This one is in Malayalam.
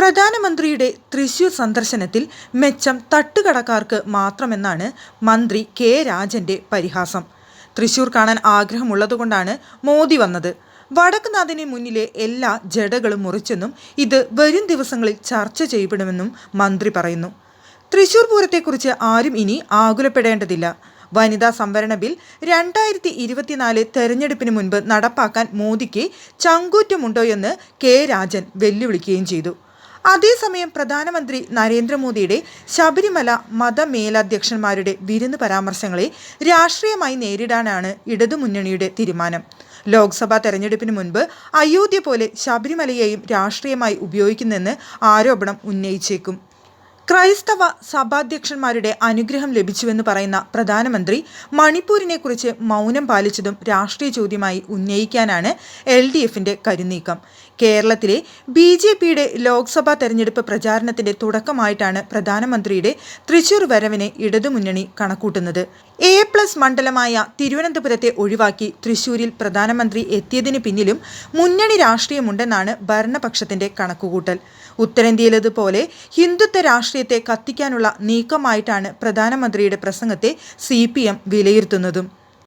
പ്രധാനമന്ത്രിയുടെ തൃശൂർ സന്ദർശനത്തിൽ മെച്ചം തട്ടുകടക്കാർക്ക് മാത്രമെന്നാണ് മന്ത്രി കെ രാജന്റെ പരിഹാസം. തൃശൂർ കാണാൻ ആഗ്രഹമുള്ളതുകൊണ്ടാണ് മോദി വന്നത്. വടക്കുനാഥന് മുന്നിലെ എല്ലാ ജടകളും മുറിച്ചെന്നും ഇത് വരും ദിവസങ്ങളിൽ ചർച്ച ചെയ്യപ്പെടുമെന്നും മന്ത്രി പറയുന്നു. തൃശൂർ പൂരത്തെക്കുറിച്ച് ആരും ഇനി ആകുലപ്പെടേണ്ടതില്ല. വനിതാ സംവരണ ബിൽ 2024 തെരഞ്ഞെടുപ്പിന് മുൻപ് നടപ്പാക്കാൻ മോദിക്ക് ചങ്കൂറ്റമുണ്ടോയെന്ന് കെ രാജൻ വെല്ലുവിളിക്കുകയും ചെയ്തു. അതേസമയം പ്രധാനമന്ത്രി നരേന്ദ്രമോദിയുടെ ശബരിമല മതമേലധ്യക്ഷന്മാരുടെ വിരുന്ന് പരാമർശങ്ങളെ രാഷ്ട്രീയമായി നേരിടാനാണ് ഇടതുമുന്നണിയുടെ തീരുമാനം. ലോക്സഭാ തെരഞ്ഞെടുപ്പിന് മുൻപ് അയോധ്യ പോലെ ശബരിമലയെയും രാഷ്ട്രീയമായി ഉപയോഗിക്കുന്നെന്ന് ആരോപണം ഉന്നയിച്ചേക്കും. ക്രൈസ്തവ സഭാധ്യക്ഷന്മാരുടെ അനുഗ്രഹം ലഭിച്ചുവെന്ന് പറയുന്ന പ്രധാനമന്ത്രി മണിപ്പൂരിനെക്കുറിച്ച് മൗനം പാലിച്ചതും രാഷ്ട്രീയ ചോദ്യമായി ഉന്നയിക്കാനാണ് LDFന്റെ കരുനീക്കം. കേരളത്തിലെ BJPയുടെ ലോക്സഭാ തെരഞ്ഞെടുപ്പ് പ്രചാരണത്തിന്റെ തുടക്കമായിട്ടാണ് പ്രധാനമന്ത്രിയുടെ തൃശൂർ വരവിനെ ഇടതുമുന്നണി കണക്കൂട്ടുന്നത്. A+ മണ്ഡലമായ തിരുവനന്തപുരത്തെ ഒഴിവാക്കി തൃശൂരിൽ പ്രധാനമന്ത്രി എത്തിയതിന് പിന്നിലും മുന്നണി രാഷ്ട്രീയമുണ്ടെന്നാണ് ഭരണപക്ഷത്തിന്റെ കണക്കുകൂട്ടൽ. ഉത്തരേന്ത്യയിലേതുപോലെ ഹിന്ദുത്വ രാഷ്ട്രീയത്തെ കത്തിക്കാനുള്ള നീക്കമായിട്ടാണ് പ്രധാനമന്ത്രിയുടെ പ്രസംഗത്തെ CPM വിലയിരുത്തുന്നതും.